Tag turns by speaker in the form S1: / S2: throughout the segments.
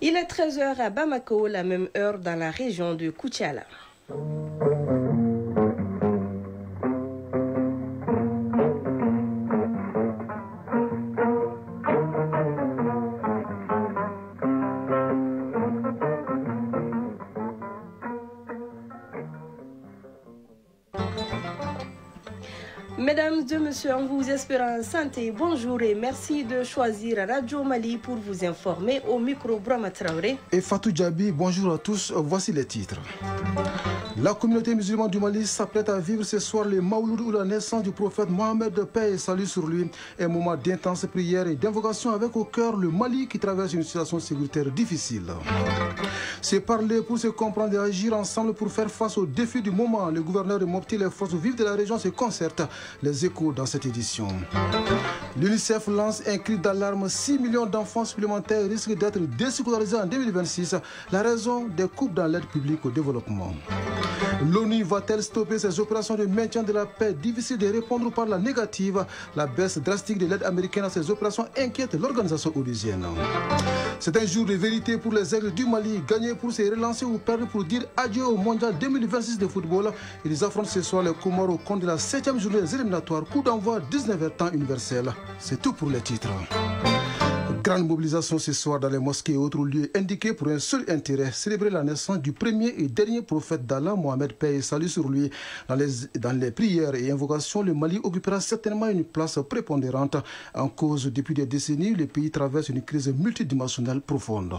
S1: Il est 13 h à Bamako, la même heure dans la région de Koutiala. Mesdames et messieurs, en vous espérant santé, bonjour et merci de choisir Radio Mali pour vous informer au micro Brahma Traoré.
S2: Et Fatou Djabi, bonjour à tous, voici les titres. La communauté musulmane du Mali s'apprête à vivre ce soir le Mawlud ou la naissance du prophète Mohamed, paix et salut sur lui. Un moment d'intense prière et d'invocation avec au cœur le Mali qui traverse une situation sécuritaire difficile. C'est parler pour se comprendre et agir ensemble pour faire face aux défis du moment. Le gouverneur de Mopti et les forces vives de la région se concertent. Les échos dans cette édition. L'UNICEF lance un cri d'alarme. 6 millions d'enfants supplémentaires risquent d'être déscolarisés en 2026. La raison des coupes dans l'aide publique au développement. L'ONU va-t-elle stopper ces opérations de maintien de la paix? Difficile de répondre par la négative. La baisse drastique de l'aide américaine à ces opérations inquiète l'organisation onusienne. C'est un jour de vérité pour les aigles du Mali. Gagner pour se relancer ou perdre pour dire adieu au mondial 2026 de football. Ils affrontent ce soir les Comores au compte de la 7e journée des éliminatoires. Coup d'envoi 19h temps universel. C'est tout pour les titres. Grande mobilisation ce soir dans les mosquées et autres lieux indiqués pour un seul intérêt, célébrer la naissance du premier et dernier prophète d'Allah, Mohamed, paix et salut sur lui. Dans les prières et invocations, le Mali occupera certainement une place prépondérante. En cause, depuis des décennies, le pays traverse une crise multidimensionnelle profonde.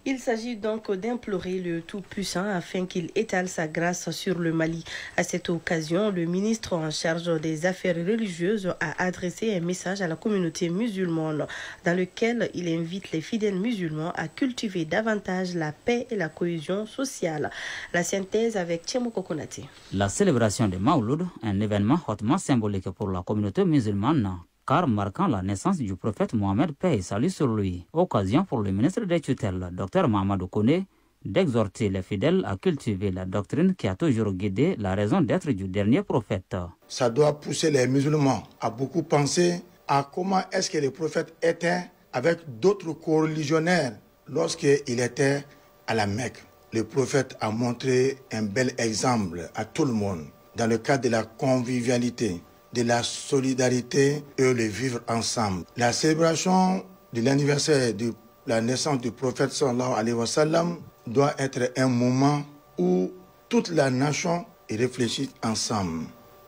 S1: Il s'agit donc d'implorer le Tout-Puissant afin qu'il étale sa grâce sur le Mali. À cette occasion, le ministre en charge des Affaires religieuses a adressé un message à la communauté musulmane dans lequel il invite les fidèles musulmans à cultiver davantage la paix et la cohésion sociale. La synthèse avec Tchemo Kokonati.
S3: La célébration de Mawlud, un événement hautement symbolique pour la communauté musulmane, car marquant la naissance du prophète Mohamed, paix et salut sur lui. Occasion pour le ministre des tutelles, Dr Mahamadou Koné, d'exhorter les fidèles à cultiver la doctrine qui a toujours guidé la raison d'être du dernier prophète.
S4: Ça doit pousser les musulmans à beaucoup penser à comment est-ce que le prophète était avec d'autres co-religionnaires lorsqu'il était à la Mecque. Le prophète a montré un bel exemple à tout le monde dans le cadre de la convivialité, de la solidarité et le vivre ensemble. La célébration de l'anniversaire de la naissance du prophète sallallahu alayhi wa sallam doit être un moment où toute la nation réfléchit ensemble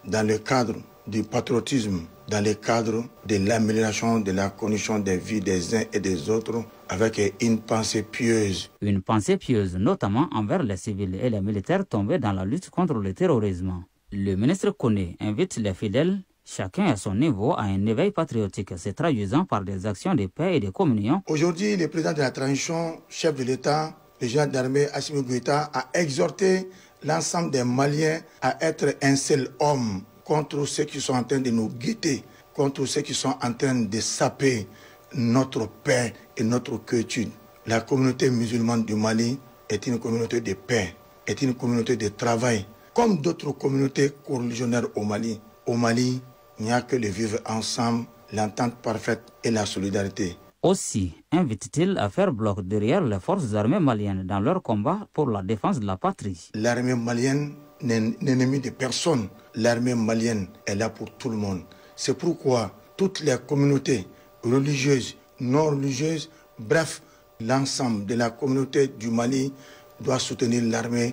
S4: dans le cadre du patriotisme, dans le cadre de l'amélioration de la condition de vie des uns et des autres avec une pensée pieuse.
S3: Une pensée pieuse notamment envers les civils et les militaires tombés dans la lutte contre le terrorisme. Le ministre Koné invite les fidèles, chacun à son niveau, à un éveil patriotique, se traduisant par des actions de paix et de communion.
S4: Aujourd'hui, le président de la transition, chef de l'État, le général d'armée Assimi Goïta, a exhorté l'ensemble des Maliens à être un seul homme contre ceux qui sont en train de nous guetter, contre ceux qui sont en train de saper notre paix et notre quiétude. La communauté musulmane du Mali est une communauté de paix, est une communauté de travail. Comme d'autres communautés co-religionnaires au Mali, il n'y a que le vivre ensemble, l'entente parfaite et la solidarité.
S3: Aussi, invite-t-il à faire bloc derrière les forces armées maliennes dans leur combat pour la défense de la patrie.
S4: L'armée malienne n'est ennemie de personne. L'armée malienne est là pour tout le monde. C'est pourquoi toutes les communautés religieuses, non religieuses, bref, l'ensemble de la communauté du Mali doit soutenir l'armée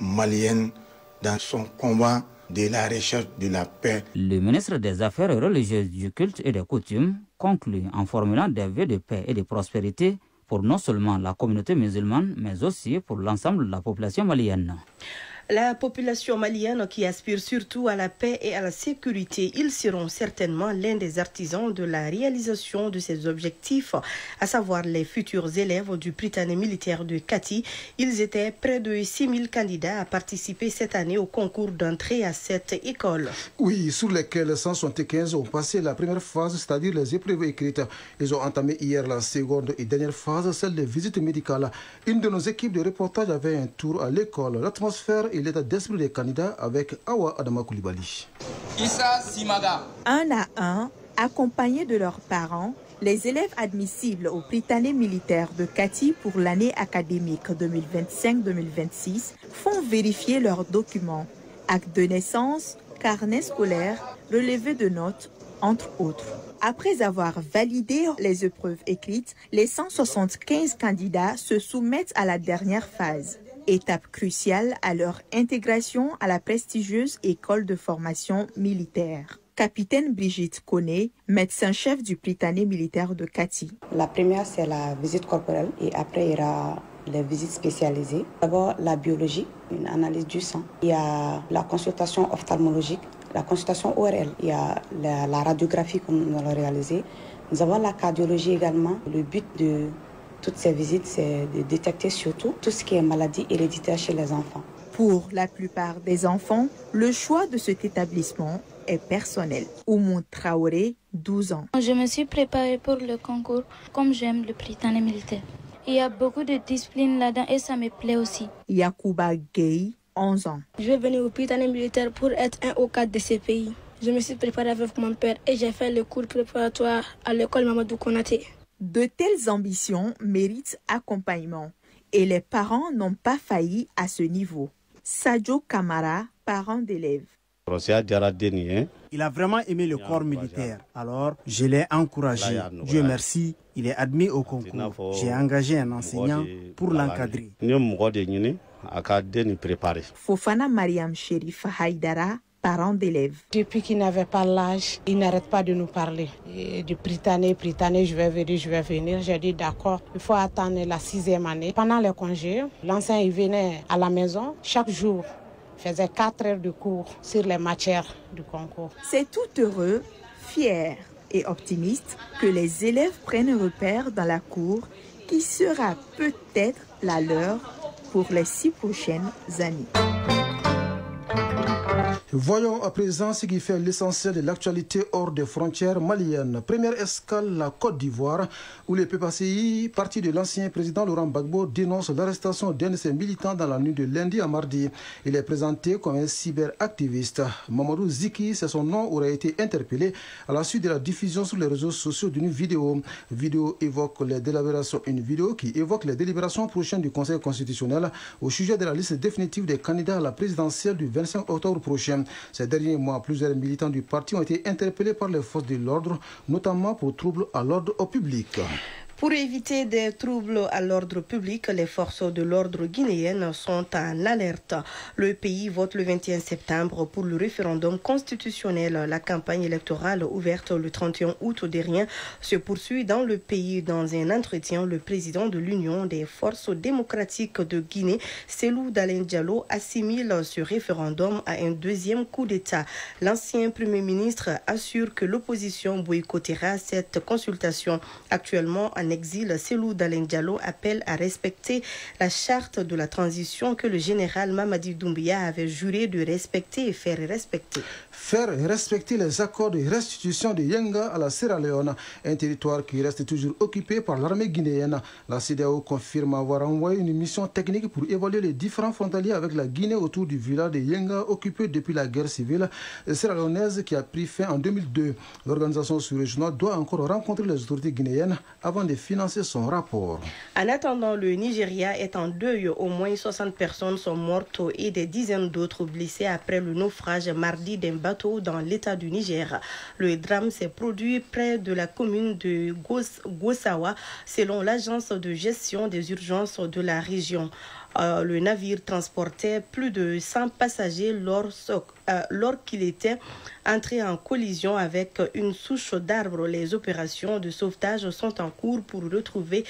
S4: malienne dans son combat de la recherche de la paix.
S3: Le ministre des Affaires religieuses, du culte et des coutumes conclut en formulant des vœux de paix et de prospérité pour non seulement la communauté musulmane, mais aussi pour l'ensemble de la population malienne.
S1: La population malienne qui aspire surtout à la paix et à la sécurité, ils seront certainement l'un des artisans de la réalisation de ces objectifs, à savoir les futurs élèves du Prytanée militaire de Kati. Ils étaient près de 6 000 candidats à participer cette année au concours d'entrée à cette école.
S2: Oui, sur lesquels 175 ont passé la première phase, c'est-à-dire les épreuves écrites. Ils ont entamé hier la seconde et dernière phase, celle des visites médicales. Une de nos équipes de reportage avait un tour à l'école. L'atmosphère et l'état d'esprit des candidats avec Awa Adama Koulibaly.
S5: Issa Simaga.
S6: Un à un, accompagnés de leurs parents,
S5: Les élèves admissibles au Prytanée militaire de Kati pour l'année académique 2025-2026 font vérifier leurs documents, actes de naissance, carnet scolaire, relevé de notes, entre autres. Après avoir validé les épreuves écrites, les 175 candidats se soumettent à la dernière phase, étape cruciale à leur intégration à la prestigieuse école de formation militaire. Capitaine Brigitte Koné, médecin-chef du Prytanée militaire de Kati.
S6: La première, c'est la visite corporelle et après, il y aura les visites spécialisées. D'abord, la biologie, une analyse du sang. Il y a la consultation ophtalmologique, la consultation ORL. Il y a la radiographie que nous allons réaliser. Nous avons la cardiologie également. Le but de toutes ces visites, c'est de détecter surtout tout ce qui est maladie héréditaire chez les enfants.
S5: Pour la plupart des enfants, le choix de cet établissement est personnel. Oumoun Traoré, 12 ans.
S7: Je me suis préparée pour le concours comme j'aime le Prytanée militaire. Il y a beaucoup de discipline là-dedans et ça me plaît aussi.
S5: Yacouba Gueye, 11 ans.
S8: Je vais venir au Prytanée militaire pour être un au cadre de ces pays. Je me suis préparée avec mon père et j'ai fait le cours préparatoire à l'école Mamadou Konaté.
S5: De telles ambitions méritent accompagnement et les parents n'ont pas failli à ce niveau. Sadio Kamara, parent d'élèves.
S9: Il a vraiment aimé le corps militaire, alors je l'ai encouragé. Dieu merci, il est admis au concours. J'ai engagé un enseignant pour l'encadrer.
S5: Fofana Mariam Sherifa Haïdara, parent d'élèves.
S10: Depuis qu'il n'avait pas l'âge, il n'arrête pas de nous parler. Et du Prytanée, je vais venir. J'ai dit d'accord, il faut attendre la 6e année. Pendant les congés, l'enseignant il venait à la maison chaque jour. Faisait 4 heures de cours sur les matières du concours.
S5: C'est tout heureux, fier et optimiste que les élèves prennent repère dans la cour qui sera peut-être la leur pour les 6 prochaines années.
S2: Voyons à présent ce qui fait l'essentiel de l'actualité hors des frontières maliennes. Première escale, la Côte d'Ivoire, où le PPACI, parti de l'ancien président Laurent Gbagbo, dénonce l'arrestation d'un de ses militants dans la nuit de lundi à mardi. Il est présenté comme un cyberactiviste. Mamadou Ziki, c'est son nom, aurait été interpellé à la suite de la diffusion sur les réseaux sociaux d'une vidéo. Une vidéo qui évoque les délibérations prochaines du Conseil constitutionnel au sujet de la liste définitive des candidats à la présidentielle du 25 octobre prochain. Ces derniers mois, plusieurs militants du parti ont été interpellés par les forces de l'ordre, notamment pour troubles à l'ordre public.
S1: Pour éviter des troubles à l'ordre public, les forces de l'ordre guinéennes sont en alerte. Le pays vote le 21 septembre pour le référendum constitutionnel. La campagne électorale ouverte le 31 août dernier se poursuit dans le pays. Dans un entretien, le président de l'Union des forces démocratiques de Guinée, Cellou Dalein Diallo, assimile ce référendum à un deuxième coup d'État. L'ancien Premier ministre assure que l'opposition boycottera cette consultation. Actuellement en exil, Cellou Dalein Diallo appelle à respecter la charte de la transition que le général Mamadi Doumbouya avait juré de respecter et faire respecter.
S2: Faire respecter les accords de restitution de Yenga à la Sierra Leone, un territoire qui reste toujours occupé par l'armée guinéenne. La CEDEAO confirme avoir envoyé une mission technique pour évaluer les différents frontaliers avec la Guinée autour du village de Yenga occupé depuis la guerre civile sierra-léonaise qui a pris fin en 2002. L'organisation sous-régionale doit encore rencontrer les autorités guinéennes avant de financer son rapport.
S1: En attendant, le Nigeria est en deuil. Au moins 60 personnes sont mortes et des dizaines d'autres blessées après le naufrage mardi d'un bateau dans l'état du Niger. Le drame s'est produit près de la commune de Gossawa, selon l'agence de gestion des urgences de la région. Le navire transportait plus de 100 passagers lors qu'il était entré en collision avec une souche d'arbre. Les opérations de sauvetage sont en cours pour retrouver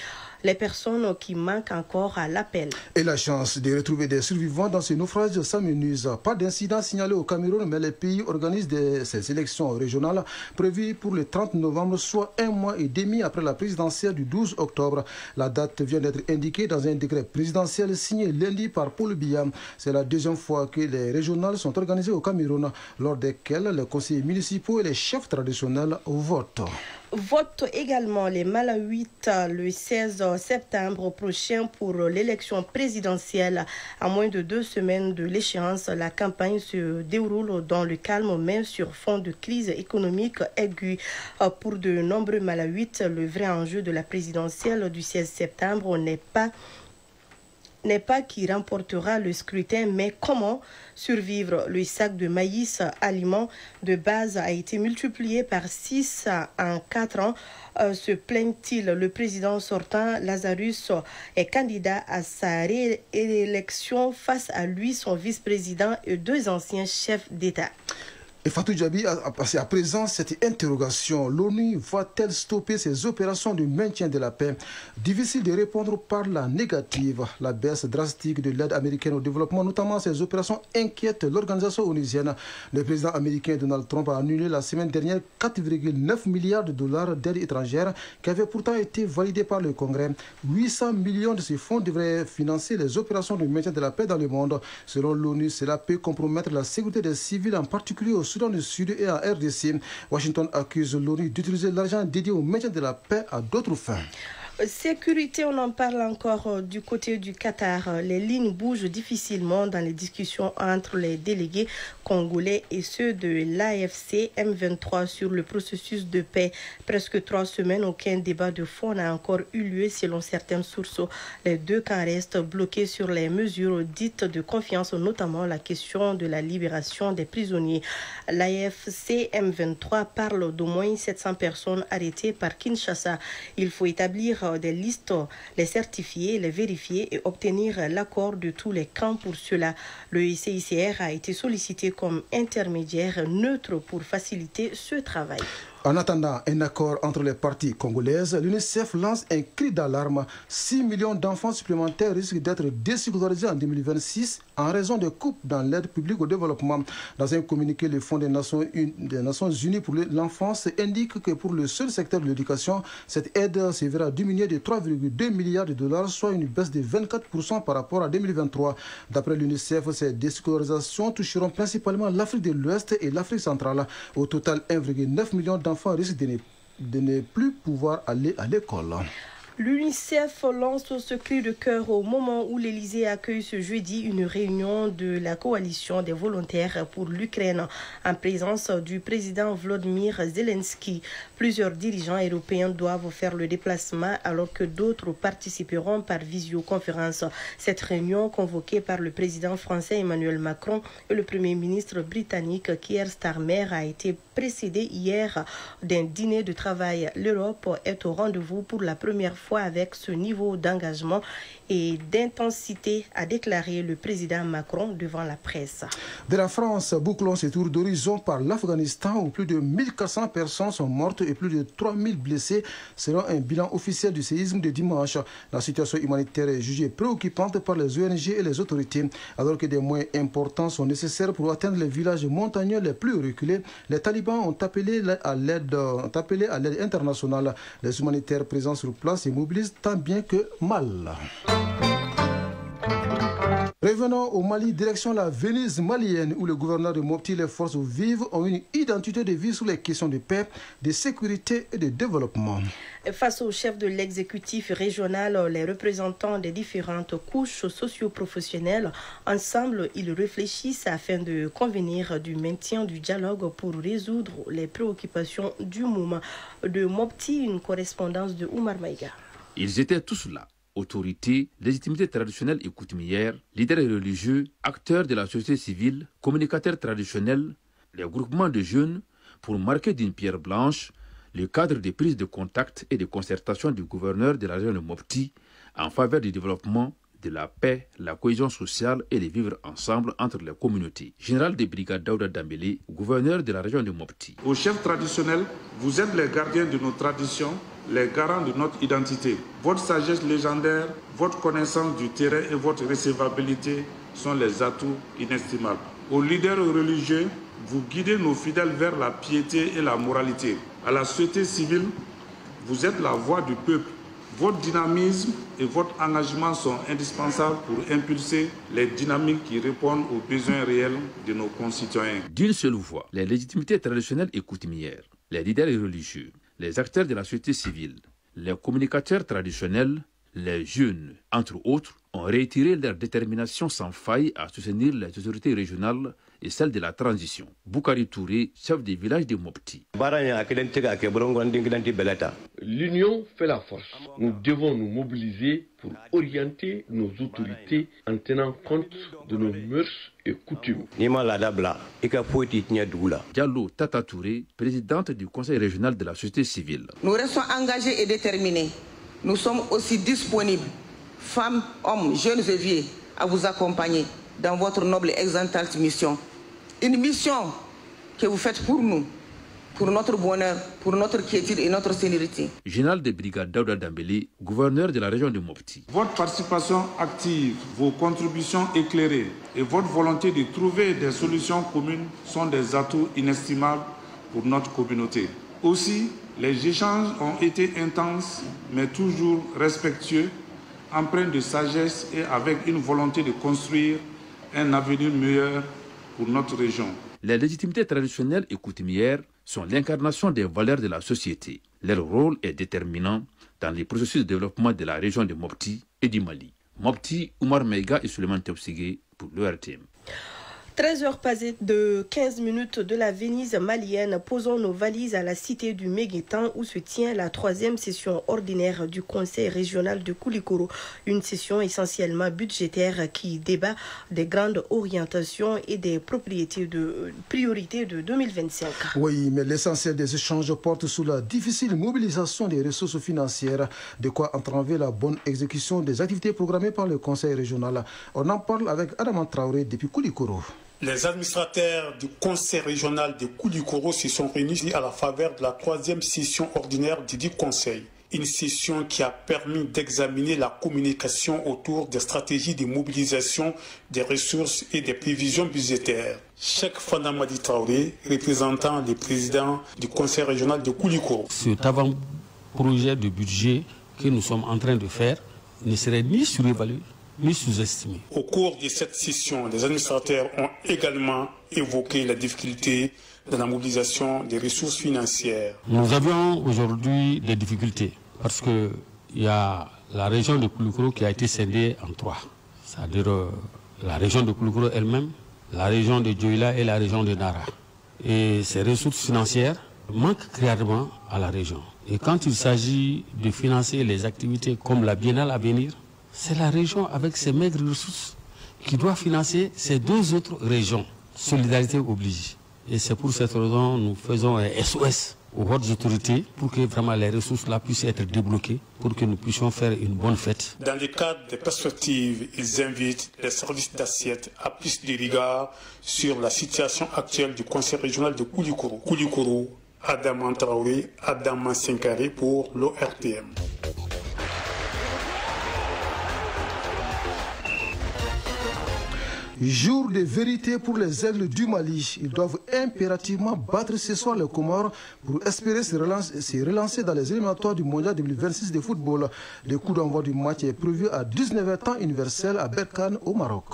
S1: les personnes qui manquent encore à l'appel.
S2: Et la chance de retrouver des survivants dans ce naufrage s'amenuise. Pas d'incident signalé au Cameroun, mais les pays organisent ces élections régionales prévues pour le 30 novembre, soit 1 mois et demi après la présidentielle du 12 octobre. La date vient d'être indiquée dans un décret présidentiel signé signé lundi par Paul Biya. C'est la deuxième fois que les régionales sont organisées au Cameroun, lors desquelles les conseillers municipaux et les chefs traditionnels votent.
S1: Vote également les Malawites le 16 septembre prochain pour l'élection présidentielle. À moins de 2 semaines de l'échéance, la campagne se déroule dans le calme, mais sur fond de crise économique aiguë. Pour de nombreux Malawites, le vrai enjeu de la présidentielle du 16 septembre n'est pas qui remportera le scrutin, mais comment survivre. Le sac de maïs, aliment de base, a été multiplié par 6 en 4 ans. Se plaint-il, le président sortant, Lazarus, est candidat à sa réélection. Face à lui, son vice-président et 2 anciens chefs d'État.
S2: Et Fatou Djabi a passé à présent cette interrogation. L'ONU va-t-elle stopper ses opérations de maintien de la paix? Difficile de répondre par la négative. La baisse drastique de l'aide américaine au développement, notamment ces opérations, inquiète l'organisation onusienne. Le président américain Donald Trump a annulé la semaine dernière 4,9 milliards de dollars d'aide étrangère qui avaient pourtant été validés par le Congrès. 800 millions de ces fonds devraient financer les opérations de maintien de la paix dans le monde. Selon l'ONU, cela peut compromettre la sécurité des civils, en particulier au Soudan du Sud et en RDC. Washington accuse l'ONU d'utiliser l'argent dédié au maintien de la paix à d'autres fins.
S1: Sécurité, on en parle encore du côté du Qatar. Les lignes bougent difficilement dans les discussions entre les délégués congolais et ceux de l'AFC M23 sur le processus de paix. Presque 3 semaines, aucun débat de fond n'a encore eu lieu selon certaines sources. Les 2 camps restent bloqués sur les mesures dites de confiance, notamment la question de la libération des prisonniers. L'AFC M23 parle d'au moins 700 personnes arrêtées par Kinshasa. Il faut établir des listes, les certifier, les vérifier et obtenir l'accord de tous les camps pour cela. Le CICR a été sollicité comme intermédiaire neutre pour faciliter ce travail.
S2: En attendant un accord entre les parties congolaises, l'UNICEF lance un cri d'alarme. 6 millions d'enfants supplémentaires risquent d'être déscolarisés en 2026 en raison des coupes dans l'aide publique au développement. Dans un communiqué, le Fonds des Nations Unies pour l'enfance indique que pour le seul secteur de l'éducation, cette aide se verra diminuer de 3,2 milliards de dollars, soit une baisse de 24% par rapport à 2023. D'après l'UNICEF, ces déscolarisations toucheront principalement l'Afrique de l'Ouest et l'Afrique centrale. Au total, 1,9 million d'enfants risquent de ne plus pouvoir aller à l'école.
S1: L'UNICEF lance ce cri de cœur au moment où l'Élysée accueille ce jeudi une réunion de la coalition des volontaires pour l'Ukraine en présence du président Volodymyr Zelensky. Plusieurs dirigeants européens doivent faire le déplacement alors que d'autres participeront par visioconférence. Cette réunion convoquée par le président français Emmanuel Macron et le premier ministre britannique Keir Starmer a été précédée hier d'un dîner de travail. L'Europe est au rendez-vous pour la première fois avec ce niveau d'engagement et d'intensité, a déclaré le président Macron devant la presse.
S2: De la France, bouclons ce tour d'horizon par l'Afghanistan où plus de 1400 personnes sont mortes et plus de 3000 blessés selon un bilan officiel du séisme de dimanche. La situation humanitaire est jugée préoccupante par les ONG et les autorités. Alors que des moyens importants sont nécessaires pour atteindre les villages montagneux les plus reculés, les talibans ont appelé à l'aide internationale. Les humanitaires présents sur place se mobilisent tant bien que mal. Revenons au Mali, direction la Venise malienne où le gouverneur de Mopti et les forces vives ont une identité de vie sur les questions de paix, de sécurité et de développement.
S1: Face au chef de l'exécutif régional, les représentants des différentes couches socio-professionnelles, ensemble, ils réfléchissent afin de convenir du maintien du dialogue pour résoudre les préoccupations du moment. De Mopti, une correspondance de Oumar Maïga.
S11: Ils étaient tous là. Autorités, légitimité traditionnelle et coutumière, leaders religieux, acteurs de la société civile, communicateurs traditionnels, les groupements de jeunes, pour marquer d'une pierre blanche le cadre de prise de contact et de concertation du gouverneur de la région de Mopti en faveur du développement, de la paix, la cohésion sociale et de vivre ensemble entre les communautés. Général de brigade Daouda Dambélé, gouverneur de la région de Mopti.
S12: Aux chefs traditionnels, vous êtes les gardiens de nos traditions, les garants de notre identité. Votre sagesse légendaire, votre connaissance du terrain et votre recevabilité sont les atouts inestimables. Aux leaders religieux, vous guidez nos fidèles vers la piété et la moralité. À la société civile, vous êtes la voix du peuple, Votre dynamisme et votre engagement sont indispensables pour impulser les dynamiques qui répondent aux besoins réels de nos concitoyens.
S11: D'une seule voix, les légitimités traditionnelles et coutumières, les leaders religieux, les acteurs de la société civile, les communicateurs traditionnels, les jeunes, entre autres, ont réitéré leur détermination sans faille à soutenir les autorités régionales et celles de la transition. Boukari Touré, chef du village de Mopti.
S13: L'union fait la force. Nous devons nous mobiliser pour orienter nos autorités en tenant compte de nos mœurs et coutumes.
S11: Diallo Tata Touré, présidente du conseil régional de la société civile.
S14: Nous restons engagés et déterminés. Nous sommes aussi disponibles, femmes, hommes, jeunes et vieux, à vous accompagner dans votre noble et exaltante mission. Une mission que vous faites pour nous, pour notre bonheur, pour notre quiétude et notre sérénité.
S11: Général de brigade Daouda Dambélé, gouverneur de la région de Mopti.
S12: Votre participation active, vos contributions éclairées et votre volonté de trouver des solutions communes sont des atouts inestimables pour notre communauté. Aussi, les échanges ont été intenses, mais toujours respectueux, empreints de sagesse et avec une volonté de construire un avenir meilleur pour notre région.
S11: Les légitimités traditionnelles et coutumières sont l'incarnation des valeurs de la société. Leur rôle est déterminant dans les processus de développement de la région de Mopti et du Mali. Mopti, Oumar Meiga et Suleiman Topsigé pour l'ORTM.
S1: 13h passées de 15 minutes de la Venise malienne, posons nos valises à la cité du Méguétan où se tient la 3e session ordinaire du Conseil régional de Koulikoro. Une session essentiellement budgétaire qui débat des grandes orientations et des priorités de 2025.
S2: Oui, mais l'essentiel des échanges porte sur la difficile mobilisation des ressources financières, de quoi entraver la bonne exécution des activités programmées par le Conseil régional. On en parle avec Adama Traoré depuis Koulikoro.
S15: Les administrateurs du Conseil régional de Koulikoro se sont réunis à la faveur de la 3e session ordinaire du dit Conseil. Une session qui a permis d'examiner la communication autour des stratégies de mobilisation des ressources et des prévisions budgétaires. Cheikh Fandamadi Traoré, représentant le président du Conseil régional de Koulikoro.
S16: Cet avant-projet de budget que nous sommes en train de faire ne serait ni surévalué ni sous-estimé.
S15: Au cours de cette session, les administrateurs ont également évoqué la difficulté dans la mobilisation des ressources financières.
S16: Nous avions aujourd'hui des difficultés parce qu'il y a la région de Koulikoro qui a été scindée en 3. C'est-à-dire la région de Koulikoro elle-même, la région de Dioïla et la région de Nara. Et ces ressources financières manquent clairement à la région. Et quand il s'agit de financer les activités comme la Biennale à venir, c'est la région avec ses maigres ressources qui doit financer ces 2 autres régions. Solidarité oblige. Et c'est pour cette raison que nous faisons un SOS aux hautes autorités pour que vraiment les ressources là puissent être débloquées pour que nous puissions faire une bonne fête.
S15: Dans le cadre des perspectives, ils invitent les services d'assiette à plus de regard sur la situation actuelle du Conseil régional de Koulikoro. Koulikoro, Adama Traoré, Adama Senkare pour l'ORTM.
S2: Jour de vérité pour les aigles du Mali. Ils doivent impérativement battre ce soir les Comores pour espérer se relancer dans les éliminatoires du Mondial 2026 de football. Le coup d'envoi du match est prévu à 19h temps universel à Berkane au Maroc.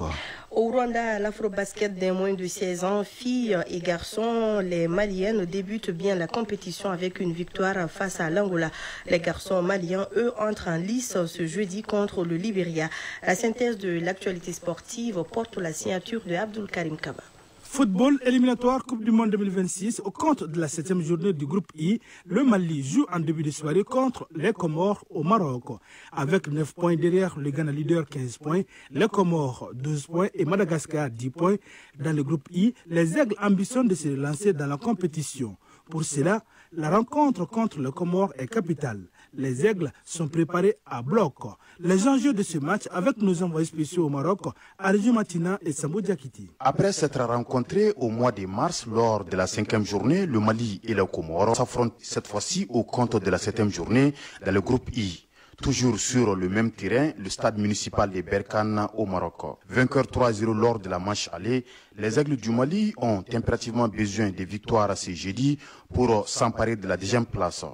S1: Au Rwanda, l'afro-basket des moins de 16 ans, filles et garçons, les Maliennes débutent bien la compétition avec une victoire face à l'Angola. Les garçons maliens, eux, entrent en lice ce jeudi contre le Libéria. La synthèse de l'actualité sportive porte la signature de Abdul Karim Kaba.
S17: Football éliminatoire Coupe du Monde 2026 au compte de la 7e journée du groupe I. Le Mali joue en début de soirée contre les Comores au Maroc. Avec 9 points derrière le Ghana leader 15 points, les Comores 12 points et Madagascar 10 points. Dans le groupe I, les Aigles ambitionnent de se lancer dans la compétition. Pour cela, la rencontre contre les Comores est capitale. Les Aigles sont préparés à bloc. Les enjeux de ce match avec nos envoyés spéciaux au Maroc, Arjou Matina et Sambou Diakiti.
S18: Après s'être rencontrés au mois de mars lors de la 5e journée, le Mali et les Comores s'affrontent cette fois-ci au compte de la 7e journée dans le groupe I. Toujours sur le même terrain, le stade municipal de Berkane au Maroc. Vainqueur 3-0 lors de la manche aller, les Aigles du Mali ont impérativement besoin de victoires ce jeudi pour s'emparer de la 2e place.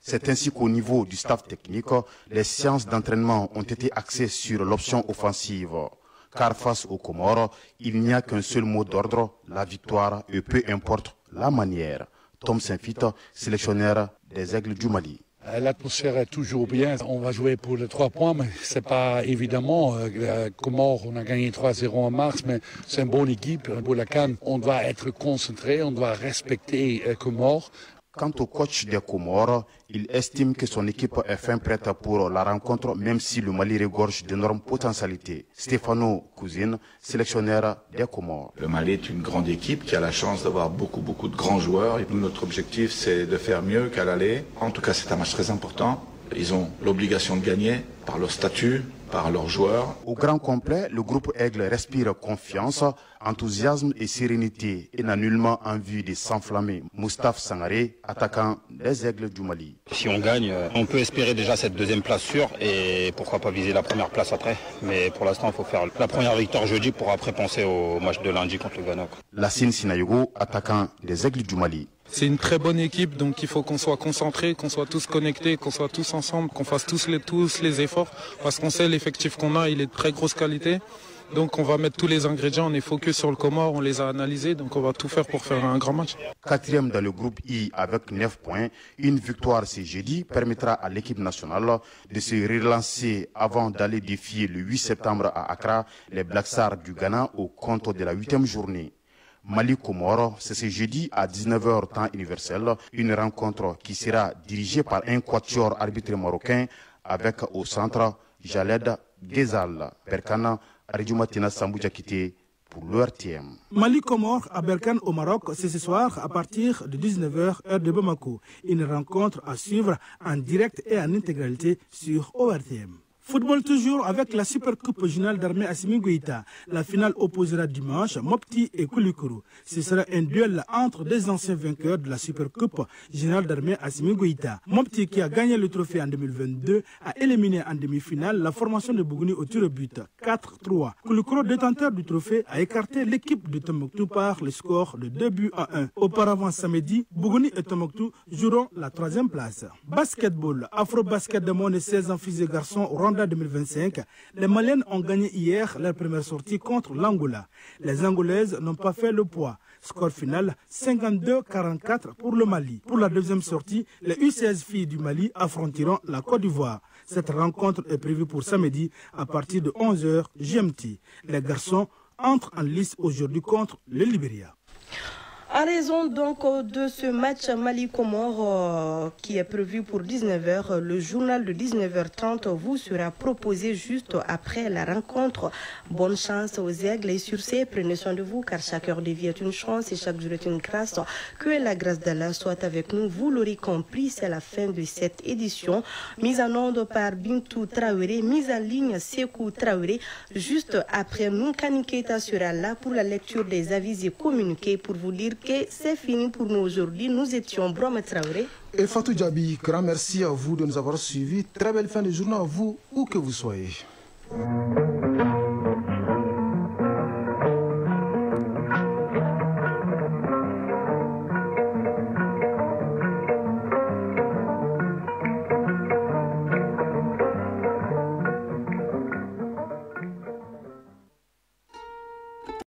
S18: C'est ainsi qu'au niveau du staff technique, les séances d'entraînement ont été axées sur l'option offensive. Car face aux Comores, il n'y a qu'un seul mot d'ordre, la victoire, et peu importe la manière. Tom Saint-Fit, sélectionneur des Aigles du Mali.
S19: L'atmosphère est toujours bien. On va jouer pour les 3 points, mais c'est pas évidemment. Comores, on a gagné 3-0 en mars, mais c'est une bonne équipe. Pour la CAN, on doit être concentré, on doit respecter Comores.
S18: Quant au coach des Comores, il estime que son équipe est fin prête pour la rencontre, même si le Mali regorge d'énormes potentialités. Stefano Cousine, sélectionneur des Comores.
S20: Le Mali est une grande équipe qui a la chance d'avoir beaucoup de grands joueurs. Et notre objectif, c'est de faire mieux qu'à l'aller. En tout cas, c'est un match très important. Ils ont l'obligation de gagner par leur statut, par leurs joueurs.
S18: Au grand complet, le groupe Aigle respire confiance, enthousiasme et sérénité et n'a nullement envie de s'enflammer. Moustapha Sangaré, attaquant des Aigles du Mali.
S21: Si on gagne, on peut espérer déjà cette 2e place sûre et pourquoi pas viser la première place après. Mais pour l'instant, il faut faire la première victoire jeudi pour après penser au match de lundi contre le Ghana.
S18: Lassine Sinayogo, attaquant des Aigles du Mali.
S22: C'est une très bonne équipe, donc il faut qu'on soit concentrés, qu'on soit tous connectés, qu'on soit tous ensemble, qu'on fasse tous les efforts, parce qu'on sait l'effectif qu'on a, il est de très grosse qualité. Donc on va mettre tous les ingrédients, on est focus sur le Comore, on les a analysés, donc on va tout faire pour faire un grand match.
S18: 4e dans le groupe I avec 9 points, une victoire ce jeudi permettra à l'équipe nationale de se relancer avant d'aller défier le 8 septembre à Accra les Black Stars du Ghana au compte de la 8e journée. Mali-Comores, c'est ce jeudi à 19h temps universel, une rencontre qui sera dirigée par un quatuor arbitre marocain avec au centre Jaled Ghezal, Berkana, Aridjoumatina Samboujakite pour l'ORTM.
S17: Mali-Comores à Berkane au Maroc, c'est ce soir à partir de 19h heure de Bamako. Une rencontre à suivre en direct et en intégralité sur ORTM. Football toujours avec la Super Coupe Générale d'Armée Assimi Goïta. La finale opposera dimanche Mopti et Koulikoro. Ce sera un duel entre des anciens vainqueurs de la Super Coupe Générale d'Armée Assimi Goïta. Mopti, qui a gagné le trophée en 2022, a éliminé en demi-finale la formation de Bougouni au tir au but 4-3. Koulikoro, détenteur du trophée, a écarté l'équipe de Tombouctou par le score de 2-1. Auparavant samedi, Bougouni et Tombouctou joueront la 3e place. Basketball, Afro-Basket de moins de 16 ans filles et garçons au Rwanda 2025, les Maliennes ont gagné hier leur première sortie contre l'Angola. Les Angolaises n'ont pas fait le poids. Score final 52-44 pour le Mali. Pour la 2e sortie, les U16 filles du Mali affronteront la Côte d'Ivoire. Cette rencontre est prévue pour samedi à partir de 11h GMT. Les garçons entrent en lice aujourd'hui contre le Libéria.
S1: En raison donc de ce match Mali-Comores qui est prévu pour 19h, le journal de 19h30 vous sera proposé juste après la rencontre. Bonne chance aux Aigles et sur ce, prenez soin de vous car chaque heure de vie est une chance et chaque jour est une grâce. Que la grâce d'Allah soit avec nous. Vous l'aurez compris, c'est la fin de cette édition. Mise en onde par Bintou Traoré, mise en ligne Sekou Traoré. Juste après nous, Kaniketa sera là pour la lecture des avis et communiqués pour vous dire que c'est fini pour nous aujourd'hui. Nous étions Broma Traoré
S2: et Fatou Djabi. Grand merci à vous de nous avoir suivis. Très belle fin de journée à vous, où que vous soyez.